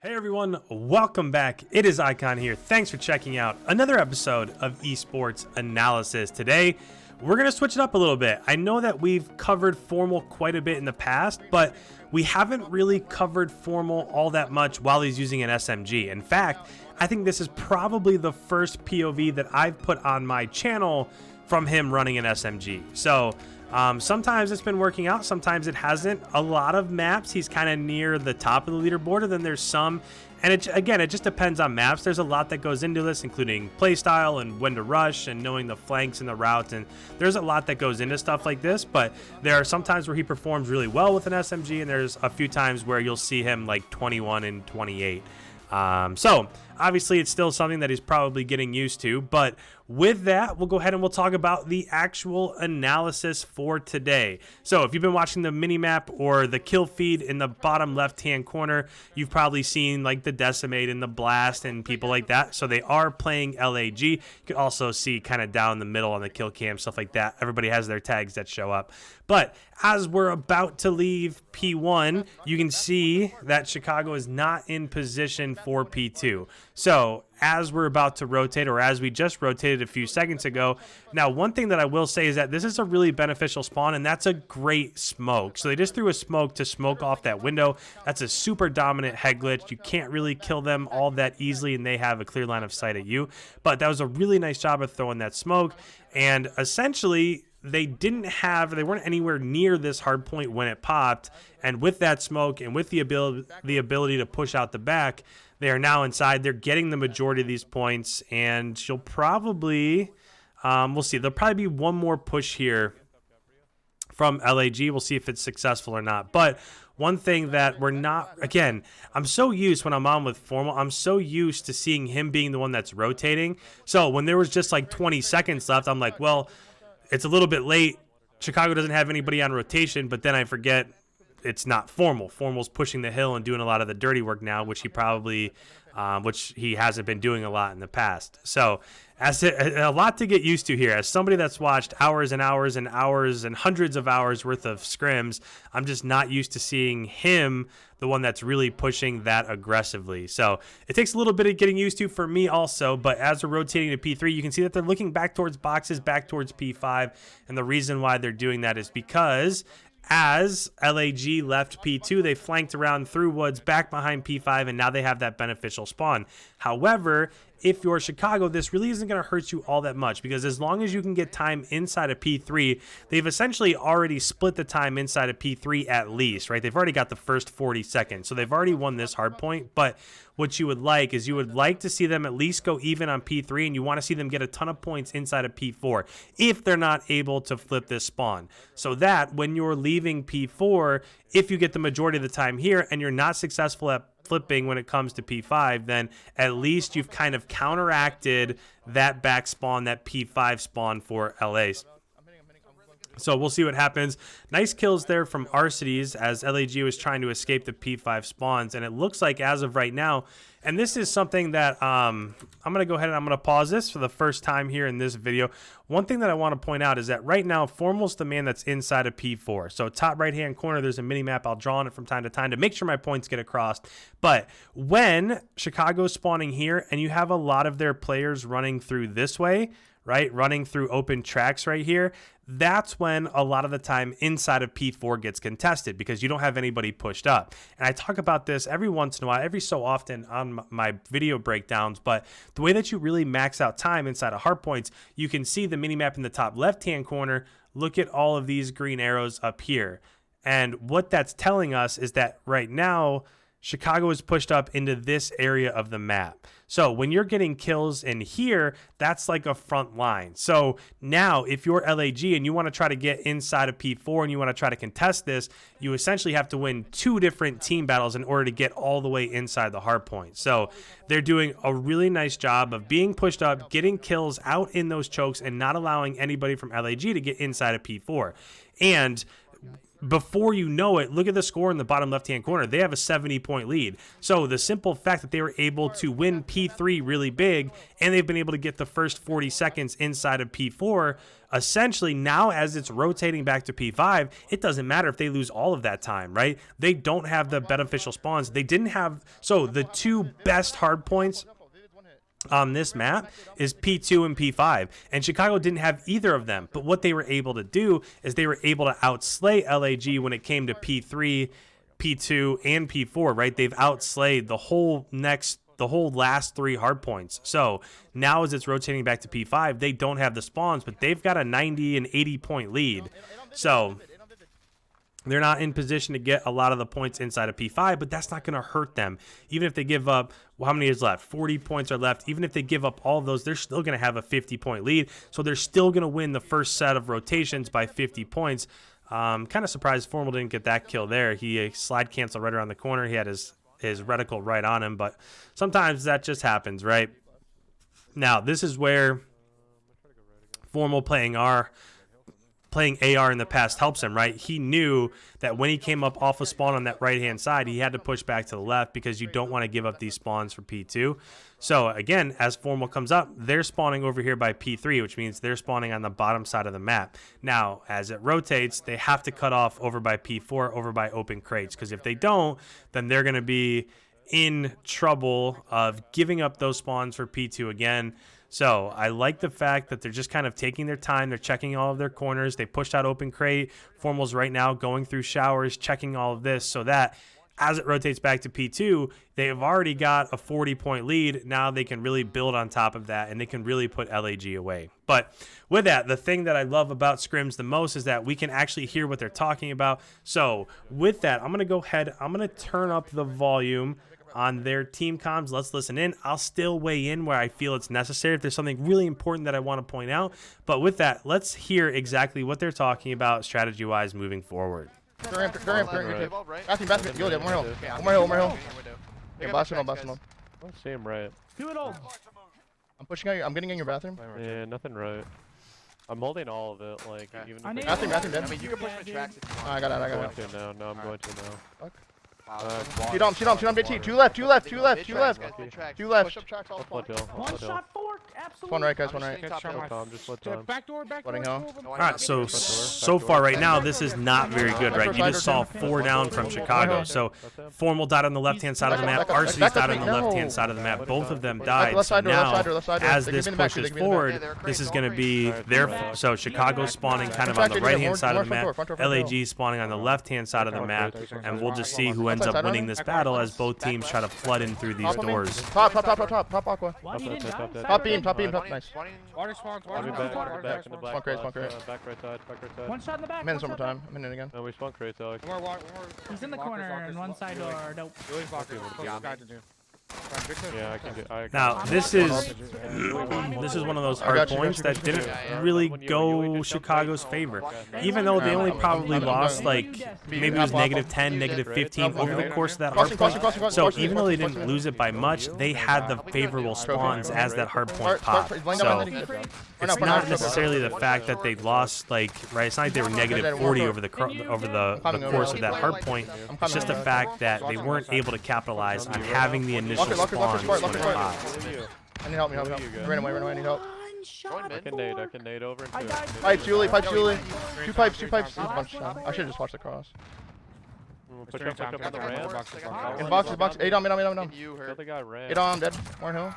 Hey everyone, welcome back. It is Icon here. Thanks for checking out another episode of Esports Analysis. Today, we're going to switch it up a little bit. I know that we've covered Formal quite a bit in the past, but we haven't really covered Formal all that much while he's using an SMG. In fact, I think this is probably the first POV that I've put on my channel from him running an SMG. So sometimes it's been working out, sometimes it hasn't. A lot of maps he's kind of near the top of the leaderboard, and then there's some, and it just depends on maps. There's a lot that goes into this, including playstyle and when to rush and knowing the flanks and the routes, and there's a lot that goes into stuff like this. But there are some times where he performs really well with an SMG, and there's a few times where you'll see him like 21 and 28. So obviously it's still something that he's probably getting used to, but with that, we'll go ahead and we'll talk about the actual analysis for today. So if you've been watching the mini map or the kill feed in the bottom left-hand corner, you've probably seen like the Decimate and the Blast and people like that. So they are playing LAG. You can also see kind of down the middle on the kill cam, stuff like that. Everybody has their tags that show up. But as we're about to leave P1, you can see that Chicago is not in position for P2. So as we're about to rotate, or as we just rotated a few seconds ago, now one thing that I will say is that this is a really beneficial spawn, and that's a great smoke. So they just threw a smoke to smoke off that window. That's a super dominant head glitch. You can't really kill them all that easily, and they have a clear line of sight at you. But that was a really nice job of throwing that smoke, and essentially they weren't anywhere near this hard point when it popped, and with that smoke and with the ability to push out the back, they are now inside. They're getting the majority of these points, and she'll probably, we'll see. There'll probably be one more push here from LAG. We'll see if it's successful or not. But one thing that we're not, again, I'm so used when I'm on with Formal, I'm so used to seeing him being the one that's rotating. So when there was just like 20 seconds left, I'm like, well, it's a little bit late. Chicago doesn't have anybody on rotation, but then I forget it's not Formal. Formal's pushing the hill and doing a lot of the dirty work now, which he hasn't been doing a lot in the past. So a lot to get used to here. As somebody that's watched hours and hours and hours and hundreds of hours worth of scrims, I'm just not used to seeing him, the one that's really pushing that aggressively. So it takes a little bit of getting used to for me also, but as we're rotating to P3, you can see that they're looking back towards boxes, back towards P5, and the reason why they're doing that is because as LAG left P2, they flanked around through woods back behind P5, and now they have that beneficial spawn. However, if you're Chicago, this really isn't going to hurt you all that much, because as long as you can get time inside of P3, they've essentially already split the time inside of P3 at least, right? They've already got the first 40 seconds, so they've already won this hard point. But what you would like is you would like to see them at least go even on P3, and you want to see them get a ton of points inside of P4 if they're not able to flip this spawn. So that when you're leaving P4, if you get the majority of the time here and you're not successful at flipping when it comes to P5, then at least you've kind of counteracted that back spawn, that P5 spawn for LA. So we'll see what happens. Nice kills there from Arcides as LAG was trying to escape the P5 spawns, and it looks like as of right now, and this is something that I'm going to go ahead and I'm going to pause this for the first time here in this video. One thing that I want to point out is that right now, Formal's the man that's inside of P4. So top right-hand corner, there's a mini-map. I'll draw on it from time to time to make sure my points get across. But when Chicago's spawning here and you have a lot of their players running through this way, right, running through open tracks right here, that's when a lot of the time inside of P4 gets contested because you don't have anybody pushed up. And I talk about this every once in a while, every so often on my video breakdowns, but the way that you really max out time inside of Hardpoints, you can see the mini-map in the top left-hand corner. Look at all of these green arrows up here. And what that's telling us is that right now, Chicago is pushed up into this area of the map. So when you're getting kills in here, that's like a front line. So now if you're LAG and you want to try to get inside of P4 and you want to try to contest this, you essentially have to win 2 different team battles in order to get all the way inside the hard point. So they're doing a really nice job of being pushed up, getting kills out in those chokes, and not allowing anybody from LAG to get inside of P4. And before you know it, look at the score in the bottom left-hand corner. They have a 70-point lead. So the simple fact that they were able to win P3 really big, and they've been able to get the first 40 seconds inside of P4, essentially now as it's rotating back to P5, it doesn't matter if they lose all of that time, right? They don't have the beneficial spawns. They didn't have, so the two best hard points on this map is P2 and P5, and Chicago didn't have either of them. But what they were able to do is they were able to outslay LAG when it came to P3, P2, and P4, right? They've outslayed the whole last 3 hard points. So now as it's rotating back to P5, they don't have the spawns, but they've got a 90 and 80 point lead. So they're not in position to get a lot of the points inside of P5, but that's not going to hurt them. Even if they give up, well, how many is left? 40 points are left. Even if they give up all of those, they're still going to have a 50-point lead. So they're still going to win the first set of rotations by 50 points. Kind of surprised Formal didn't get that kill there. He slide canceled right around the corner. He had his reticle right on him, but sometimes that just happens, right? Now, this is where Formal playing AR in the past helps him, right? He knew that when he came up off a spawn on that right-hand side, he had to push back to the left because you don't want to give up these spawns for P2. So, again, as Formal comes up, they're spawning over here by P3, which means they're spawning on the bottom side of the map. Now, as it rotates, they have to cut off over by P4, over by open crates, because if they don't, then they're going to be in trouble of giving up those spawns for P2 again. So I like the fact that they're just kind of taking their time. They're checking all of their corners. They pushed out open crate. Formal's right now going through showers, checking all of this so that as it rotates back to P2, they've already got a 40-point lead. Now they can really build on top of that, and they can really put LAG away. But with that, the thing that I love about scrims the most is that we can actually hear what they're talking about. So with that, I'm going to go ahead. I'm going to turn up the volume on their team comms. Let's listen in. I'll still weigh in where I feel it's necessary if there's something really important that I want to point out. But with that, let's hear exactly what they're talking about strategy-wise moving forward. Bathroom. Yo, one more hill. Yeah, blast him on. I don't see him right. I'm pushing out. I'm getting in your bathroom. Yeah, nothing right. I'm holding all of it, like, even if Bathroom dead. I mean, you can push my tracks if you want. I got it. I'm going to now. No, I'm going to now. Fuck. Shoot on BT. Two left. Push up tracks all One shot fork, absolutely. One right, guys. One right. Just let Tom. Back door. All right, so far right now, this is not very good, right? You just saw 4 down from Chicago. So Formal died on the left-hand side of the map. Arcee's died on the left-hand side of the map. Both of them died. So now, as this pushes forward, this is going to be their... So Chicago spawning kind of on the right-hand side of the map. LAG spawning on the left-hand side of the map. And we'll just see who ends up winning this battle as both teams try to flood in through these doors. Top aqua. Top beam. Nice. Water spawns. Back in the black. Spawn crate. Back right side. One shot in the back. I'm in this one more time. I'm in it again. No, we spawn crates, Alex. He's in the corner on one side door. Nope. Yeah, I can Now, this is one of those hard points that didn't really go Chicago's favor. Even though they only probably lost, like, maybe it was -10, -15 over the course of that hard point. So even though they didn't lose it by much, they had the favorable spawns as that hard point popped. So it's not necessarily the fact that they lost, like, right? It's not like they were -40 over the course of that hard point. It's just the fact that they weren't able to capitalize on having the initial spawns when it popped. I need help. Ran away. I need help. I can nade over into it. Pipe Julie. Two pipes. I should have just watched the cross. Push up on the ramp. In box. 8 on. You Kill heard. the guy ramp. 8 on, dead. One hill.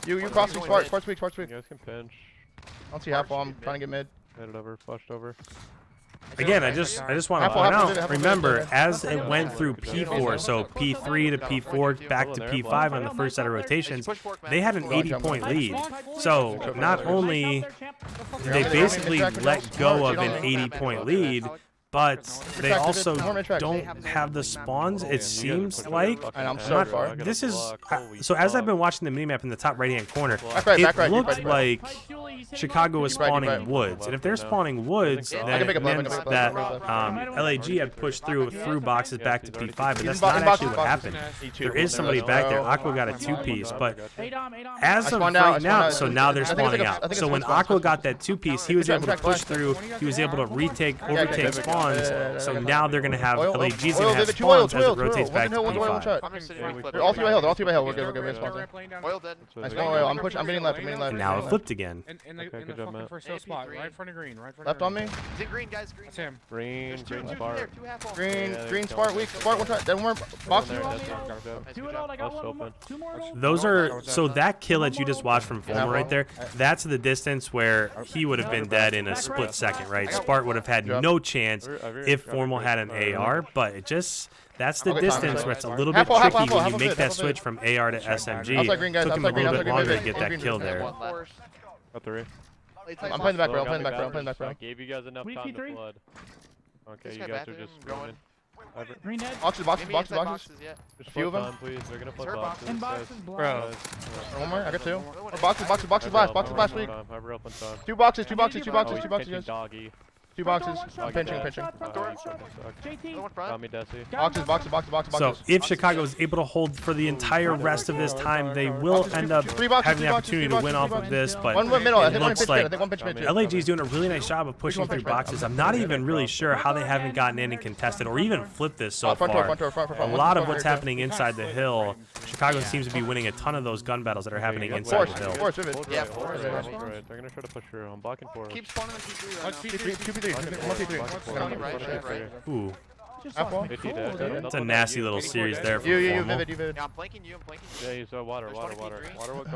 You cross weak. Spark's weak. You guys can pinch. I don't see half wall. I'm trying to get mid. Hit it over, flushed over. Again, I just want to point out, remember, as it went through P4, so P3 to P4, back to P5 on the first set of rotations, they had an 80-point lead. So not only did they basically let go of an 80-point lead, but they also don't have the spawns, it seems like. And I'm so far. This is... So as I've been watching the minimap in the top right-hand corner, back right, it looked like Chicago was spawning woods. And if they're spawning woods, then it meant that LAG had pushed through boxes back to P5, but that's not actually what happened. There is somebody back there. Aqua got a 2-piece, but as of right now, so now they're spawning out. So when Aqua got that 2-piece, he was able to push through, he was able to overtake spawn, spawns. So now they're going to have LAG's going to have Vivid, spawns as oil, it rotates oil. back to One P5. shot. They're all 3 by hill. They're all 3 by hill. We're good. We're good. Oil dead. Nice. One oil. I'm pushing. I'm getting left. I'm getting left. And now it flipped again. In the good job, fucking Matt. first hill spot, right in front of green, right in front Left of on me. He's in green, guys. Green. That's him. Green, There's two green there. spark. 2 half Green. Yeah, Green. they're Spark. killing Weak. it. Spark. One shot. Then more. Box. There, on that's me. it, got good. Nice, Two good at all, job. I got That's one more. open. 2 more. Those are, so that kill that you just watched from Formal right there, that's the distance where he would have been dead in a split second, right? Spart would have had no chance if Formal had an AR, but it just, that's the distance where it's a little bit tricky when you make that switch from AR to SMG. Took him a little bit longer to get that kill there. Got 3. I'm playing the back row. I'm playing the back row. I'm playing the back row. I gave you guys enough time to flood. Okay, you guys are just screaming. Green head. Boxes. Boxes. Just A few of flip them. time, please. They're gonna flip Her boxes. In guys. boxes, Bro. blood. One more. I got 2. Boxes. Boxes. Weak. Hurry up on time. 2 boxes. 2 Oh, boxes. you're guys. pinching doggy. 2 boxes. Shot, Pinching. shot, Pinching. shot, Doggy shot, fucking sucks. JT. Got me, Desi. Boxes. So if Chicago is able to hold for the entire rest of this time, they will end up having the opportunity to win off of this, but One middle. I it think one looks pitch. like I think one pitch. LAG is doing a really nice job of pushing through boxes. I'm not even really sure how they haven't gotten in and contested or even flipped this so far. A lot of what's happening inside the hill, Chicago seems to be winning a ton of those gun battles that are happening inside the hill. Force, Vivid. Yeah, They're gonna try to push through. I'm blocking 4. Keep spawning on T3 right now. 2v3. Ooh, Just Half wall. lost me. Cool, dude. it's a nasty little series there from You, Formal. Vivid. Yeah, I'm flanking you. Yeah, you saw water.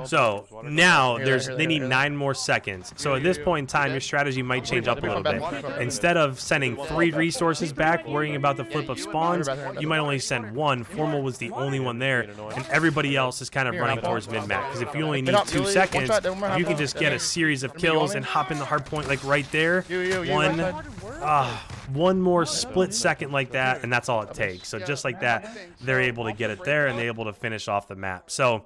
So now Here, there's here, they need here. 9 more seconds. So at this point in time, your strategy might change up a little bit. Instead of sending 3 resources back, worrying about the flip of spawns, you might only send 1. Formal was the only one there, and everybody else is kind of running towards mid-map. Because if you only need 2 seconds, if you can just get a series of kills and hop in the hard point like right there, one more split second like that, and that's all it takes. So just like that, they're able to get it there, and they're able to finish off the map. So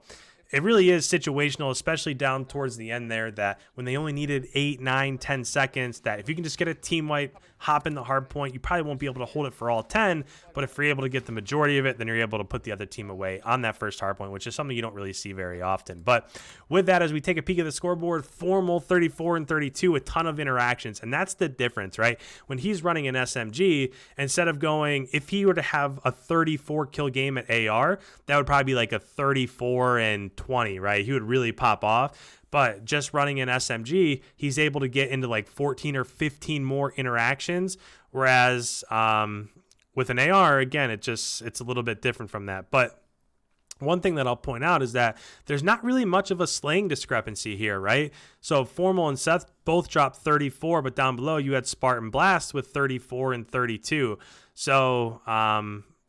it really is situational, especially down towards the end there, that when they only needed 8, 9, 10 seconds, that if you can just get a team wipe, hop in the hard point, you probably won't be able to hold it for all 10, but if you're able to get the majority of it, then you're able to put the other team away on that first hard point, which is something you don't really see very often. But with that, as we take a peek at the scoreboard, Formal 34 and 32, a ton of interactions, and that's the difference, right? When he's running an SMG, instead of going, if he were to have a 34 kill game at AR, that would probably be like a 34 and 20, right? He would really pop off. But just running an SMG, he's able to get into like 14 or 15 more interactions. Whereas with an AR, again, it's a little bit different from that. But one thing that I'll point out is that there's not really much of a slaying discrepancy here, right? So Formal and Seth both dropped 34, but down below you had Spartan Blast with 34 and 32. So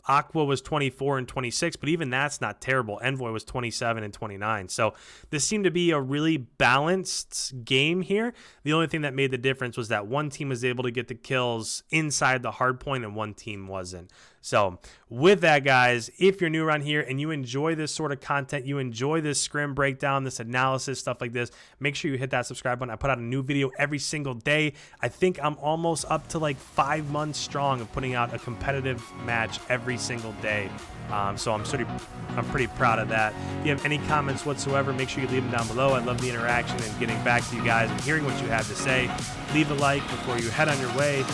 Aqua was 24 and 26, but even that's not terrible. Envoy was 27 and 29. So this seemed to be a really balanced game here. The only thing that made the difference was that one team was able to get the kills inside the hard point and one team wasn't. So with that, guys, if you're new around here and you enjoy this sort of content, you enjoy this scrim breakdown, this analysis, stuff like this, make sure you hit that subscribe button. I put out a new video every single day. I think I'm almost up to like 5 months strong of putting out a competitive match every single day. So I'm pretty proud of that. If you have any comments whatsoever, make sure you leave them down below. I love the interaction and getting back to you guys and hearing what you have to say. Leave a like before you head on your way.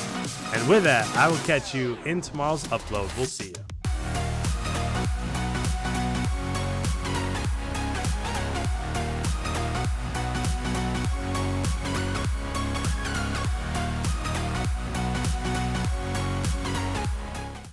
And with that, I will catch you in tomorrow's upload. We'll see you.